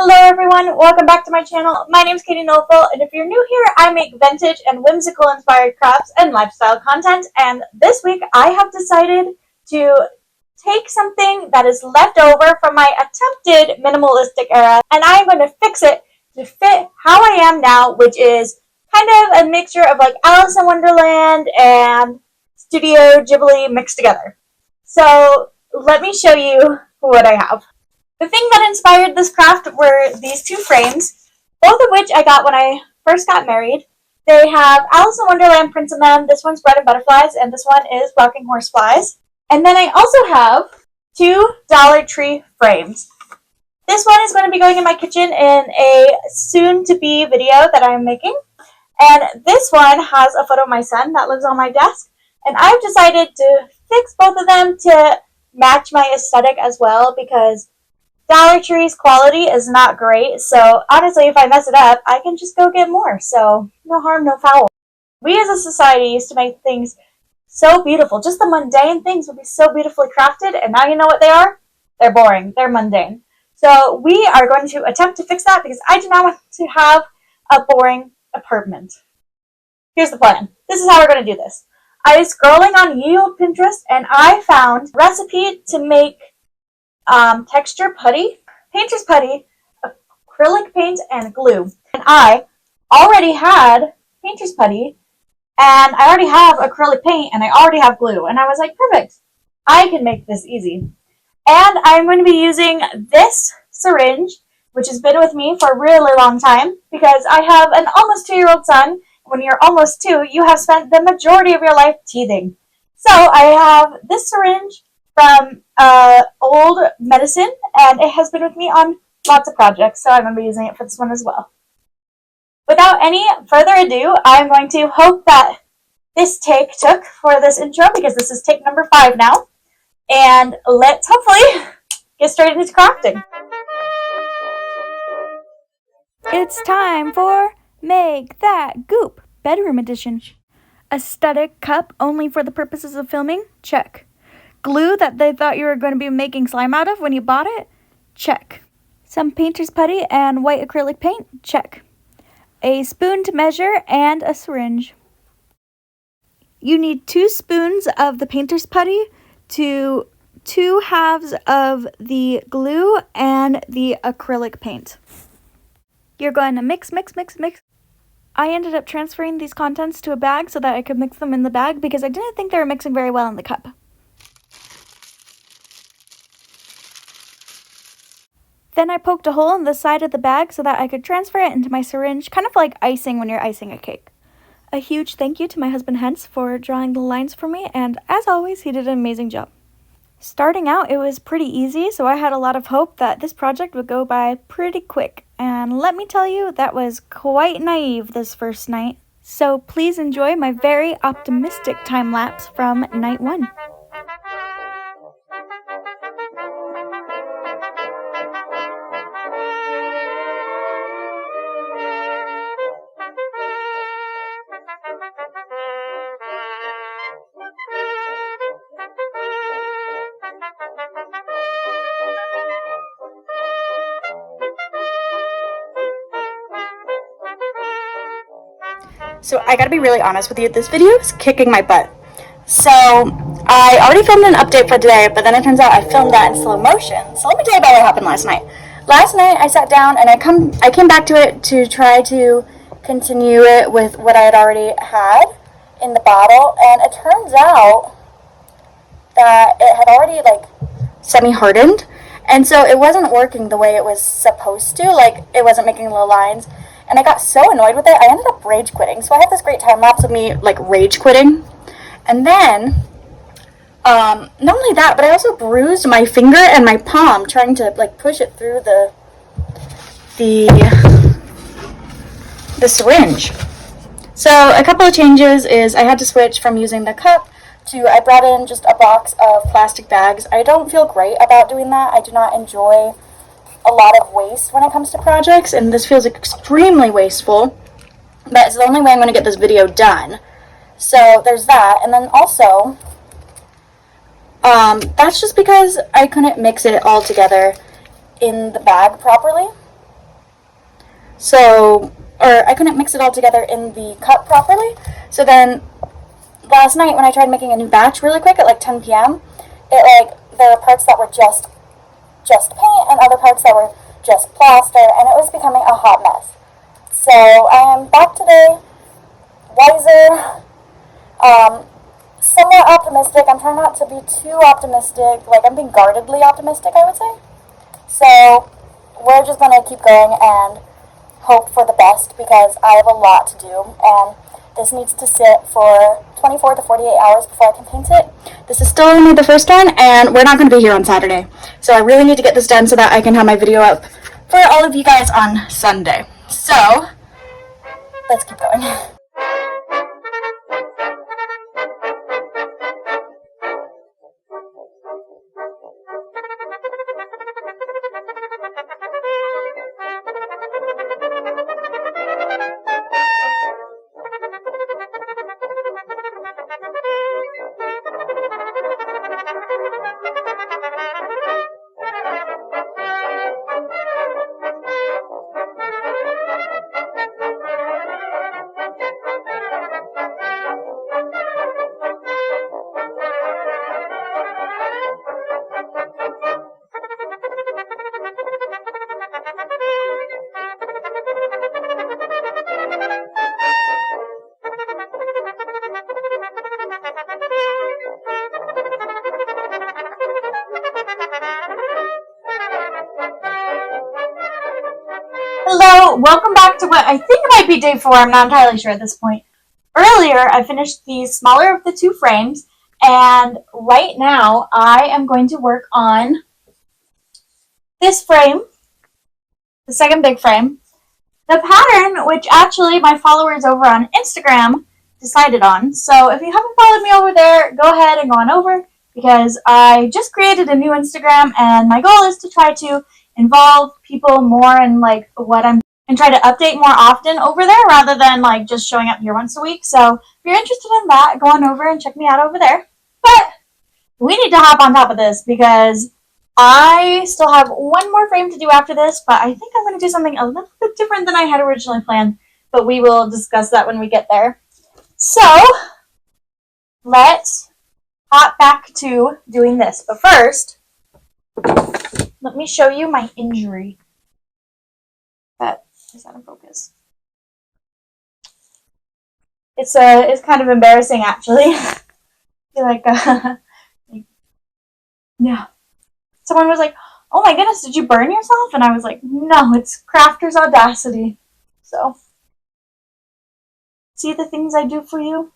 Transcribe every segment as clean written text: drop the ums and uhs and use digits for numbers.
Hello everyone, welcome back to my channel. My name is Katie Nolful, and if you're new here, I make vintage and whimsical inspired crafts and lifestyle content. And this week I have decided to take something that is left over from my attempted minimalistic era, and I'm going to fix it to fit how I am now, which is kind of a mixture of like Alice in Wonderland and Studio Ghibli mixed together. So let me show you what I have. The thing that inspired this craft were these two frames, both of which I got when I first got married. They have Alice in Wonderland prints in them. This one's Bread and Butterflies, and this one is Rocking Horse Flies. And then I also have two Dollar Tree frames. This one is going to be going in my kitchen in a soon-to-be video that I'm making. And this one has a photo of my son that lives on my desk. And I've decided to fix both of them to match my aesthetic as well, because Dollar Tree's quality is not great, so honestly, if I mess it up, I can just go get more, so no harm, no foul. We as a society used to make things so beautiful. Just the mundane things would be so beautifully crafted, and now you know what they are? They're boring. They're mundane. So we are going to attempt to fix that, because I do not want to have a boring apartment. Here's the plan. This is how we're going to do this. I was scrolling on Yield Pinterest, and I found a recipe to make texture putty, painter's putty, acrylic paint, and glue. And I already had painter's putty, and I already have acrylic paint, and I already have glue. And I was like, perfect. I can make this easy. And I'm going to be using this syringe, which has been with me for a really long time, because I have an almost 2-year-old son. When you're almost 2, you have spent the majority of your life teething. So I have this syringe from old medicine, and it has been with me on lots of projects, so I'm going to be using it for this one as well. Without any further ado, I'm going to hope that this take took for this intro, because this is take number 5 now, and let's hopefully get straight into crafting. It's time for Make That Goop, Bedroom Edition. Aesthetic cup only for the purposes of filming? Check. Glue that they thought you were going to be making slime out of when you bought it? Check. Some painter's putty and white acrylic paint? Check. A spoon to measure and a syringe. You need 2 spoons of the painter's putty to 2 halves of the glue and the acrylic paint. You're going to mix. I ended up transferring these contents to a bag so that I could mix them in the bag, because I didn't think they were mixing very well in the cup. Then I poked a hole in the side of the bag so that I could transfer it into my syringe, kind of like icing when you're icing a cake. A huge thank you to my husband Hens for drawing the lines for me, and as always, he did an amazing job. Starting out, it was pretty easy, so I had a lot of hope that this project would go by pretty quick. And let me tell you, that was quite naive this first night. So please enjoy my very optimistic time lapse from night 1. So I gotta be really honest with you, this video is kicking my butt. So I already filmed an update for today, but then it turns out I filmed that in slow motion. So let me tell you about what happened last night. Last night I sat down and I came back to it to try to continue it with what I had already had in the bottle, and it turns out that it had already like semi-hardened, and so it wasn't working the way it was supposed to. Like, it wasn't making little lines. And I got so annoyed with it, I ended up rage quitting. So I have this great time lapse of me, like, rage quitting. And then, not only that, but I also bruised my finger and my palm trying to, like, push it through the syringe. So a couple of changes is I had to switch from using the cup to I brought in just a box of plastic bags. I don't feel great about doing that. I do not enjoy a lot of waste when it comes to projects, and this feels extremely wasteful, but it's the only way I'm going to get this video done. So there's that. And then also That's just because I couldn't mix it all together in the bag properly. so, or I couldn't mix it all together in the cup properly. So then last night when I tried making a new batch really quick at like 10 p.m., there were parts that were just paint and other parts that were just plaster, and it was becoming a hot mess. So I am back today, wiser, somewhat optimistic. I'm trying not to be too optimistic, like I'm being guardedly optimistic, I would say. So we're just gonna keep going and hope for the best, because I have a lot to do, and this needs to sit for 24 to 48 hours before I can paint it. This is still only the first one, and we're not going to be here on Saturday. So I really need to get this done so that I can have my video up for all of you guys on Sunday. So, let's keep going. Hello, welcome back to what I think might be day 4. I'm not entirely sure at this point. Earlier, I finished the smaller of the 2 frames, and right now I am going to work on this frame, the second big frame. The pattern, which actually my followers over on Instagram decided on. So if you haven't followed me over there, go ahead and go on over, because I just created a new Instagram, and my goal is to try to involve people more in like what I'm and try to update more often over there rather than like just showing up here once a week. So if you're interested in that, go on over and check me out over there. But we need to hop on top of this, because I still have one more frame to do after this, but I think I'm going to do something a little bit different than I had originally planned, but we will discuss that when we get there. So let's hop back to doing this. But first, let me show you my injury. Is that in focus? It's kind of embarrassing, actually. Yeah. Someone was like, "Oh my goodness, did you burn yourself?" And I was like, "No, it's crafter's audacity." So, see the things I do for you.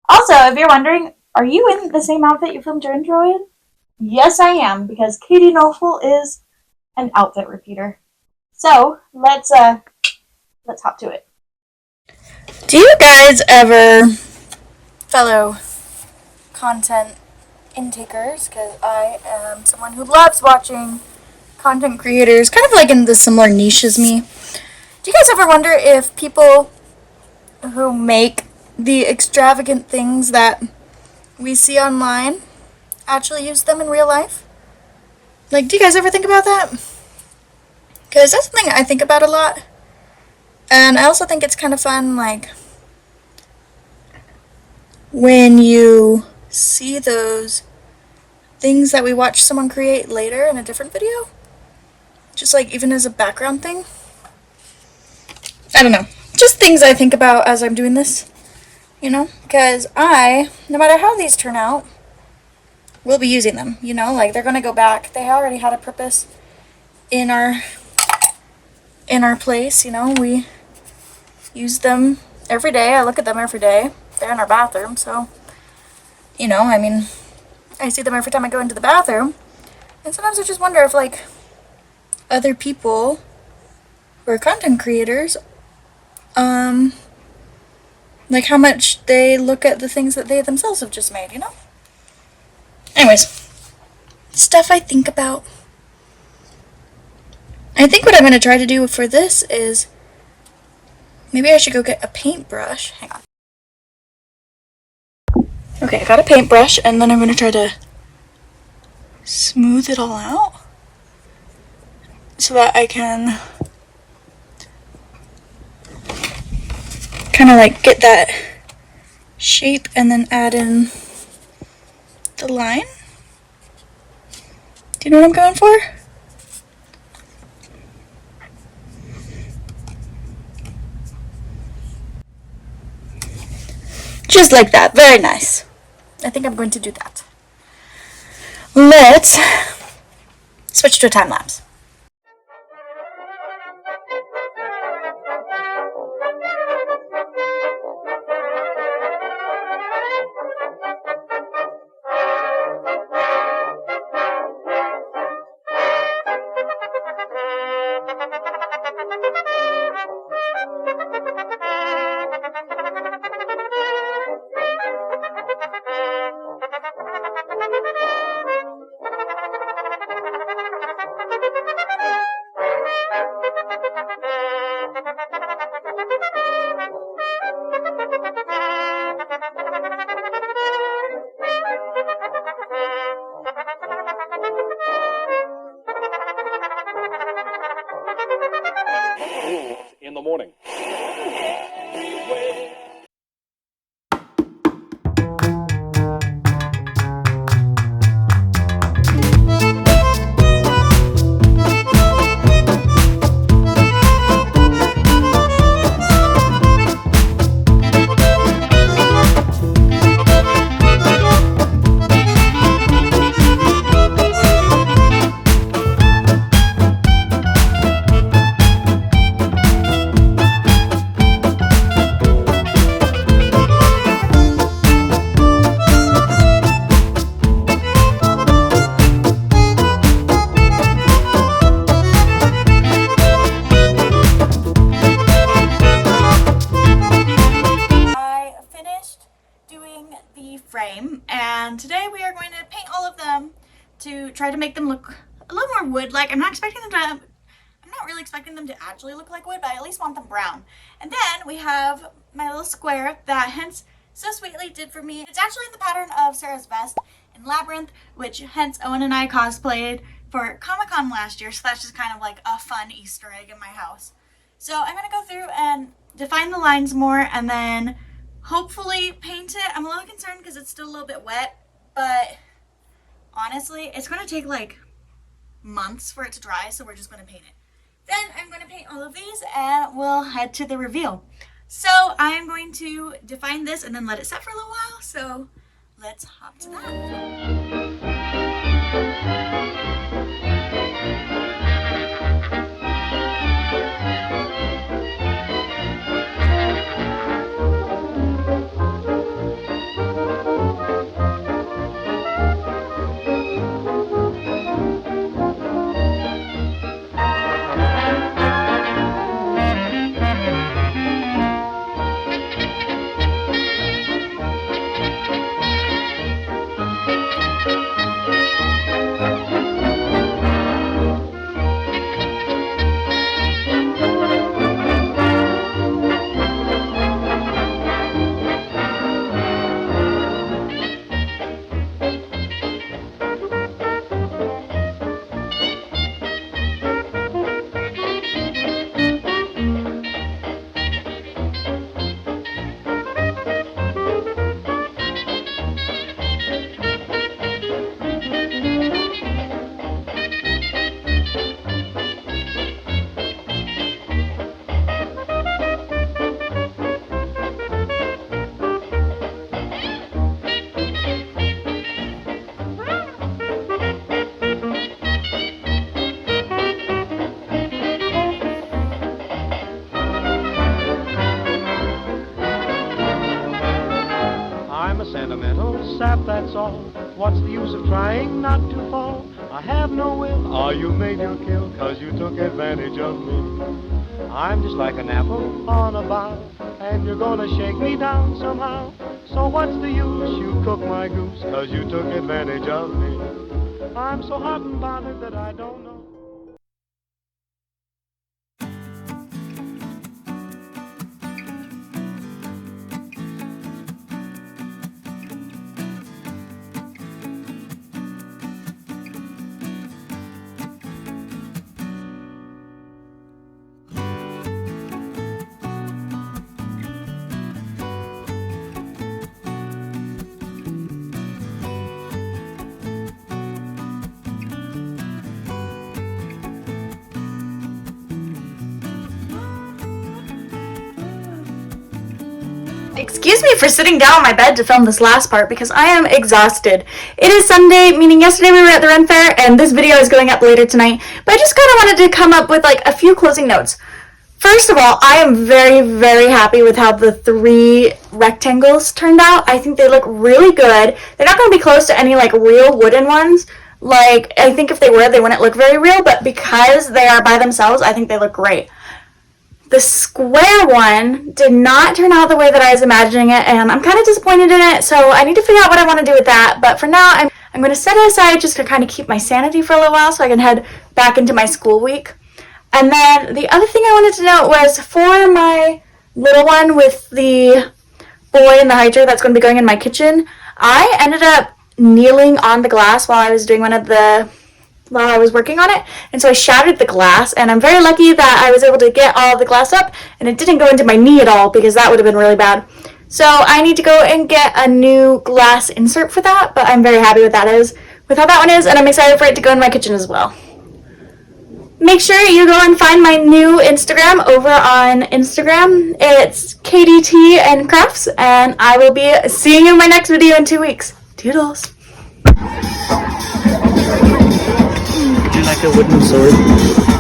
Also, if you're wondering, are you in the same outfit you filmed your intro in? Yes, I am, because Katie Knofel is an outfit repeater. So, let's hop to it. Do you guys ever, fellow content intakers, because I am someone who loves watching content creators, kind of like in the similar niche as me, do you guys ever wonder if people who make the extravagant things that we see online actually use them in real life? Like, do you guys ever think about that? Because that's something I think about a lot. And I also think it's kind of fun, like, when you see those things that we watch someone create later in a different video. Just, like, even as a background thing. I don't know. Just things I think about as I'm doing this. You know? Because no matter how these turn out, we'll be using them. You know? Like, they're going to go back. They already had a purpose in our place, you know. We use them every day. I look at them every day. They're in our bathroom, so, you know, I mean, I see them every time I go into the bathroom. And sometimes I just wonder if, like, other people who are content creators, like, how much they look at the things that they themselves have just made, you know? Anyways, stuff I think about. I think what I'm going to try to do for this is, maybe I should go get a paintbrush. Hang on. Okay, I got a paintbrush, and then I'm going to try to smooth it all out so that I can kind of like get that shape and then add in the line. Do you know what I'm going for? Just like that. Very nice. I think I'm going to do that. Let's switch to a time lapse. In the morning. Frame, and today we are going to paint all of them to try to make them look a little more wood-like. I'm not really expecting them to actually look like wood, but I at least want them brown. And then we have my little square that Hence so sweetly did for me. It's actually in the pattern of Sarah's vest in Labyrinth, which Hence Owen and I cosplayed for Comic-Con last year, so that's just kind of like a fun Easter egg in my house. So I'm gonna go through and define the lines more and then hopefully paint it. I'm a little concerned because it's still a little bit wet, but honestly, it's going to take like months for it to dry, so we're just going to paint it. Then I'm going to paint all of these and we'll head to the reveal. So I'm going to define this and then let it set for a little while, so let's hop to that. Sentimental sap, that's all. What's the use of trying not to fall? I have no will. Oh, you made your kill, 'cause you took advantage of me. I'm just like an apple on a bough, and you're gonna shake me down somehow. So what's the use? You cook my goose, 'cause you took advantage of me. I'm so hot and bothered that I don't know. Excuse me for sitting down on my bed to film this last part because I am exhausted. It is Sunday, meaning yesterday we were at the Renfaire, and this video is going up later tonight, but I just kind of wanted to come up with like a few closing notes. First of all, I am very, very happy with how the 3 rectangles turned out. I think they look really good. They're not going to be close to any like real wooden ones. Like, I think if they were, they wouldn't look very real, but because they are by themselves, I think they look great. The square one did not turn out the way that I was imagining it, and I'm kind of disappointed in it, so I need to figure out what I want to do with that. But for now, I'm going to set it aside just to kind of keep my sanity for a little while so I can head back into my school week. And then the other thing I wanted to note was for my little one with the boy in the high chair that's going to be going in my kitchen, I ended up kneeling on the glass while I was doing while I was working on it, and so I shattered the glass, and I'm very lucky that I was able to get all the glass up and it didn't go into my knee at all because that would have been really bad. So I need to go and get a new glass insert for that, but I'm very happy with how that one is, and I'm excited for it to go in my kitchen as well. Make sure you go and find my new Instagram over on Instagram. It's KDT and Crafts, and I will be seeing you in my next video in 2 weeks. Toodles! Would you like a wooden sword?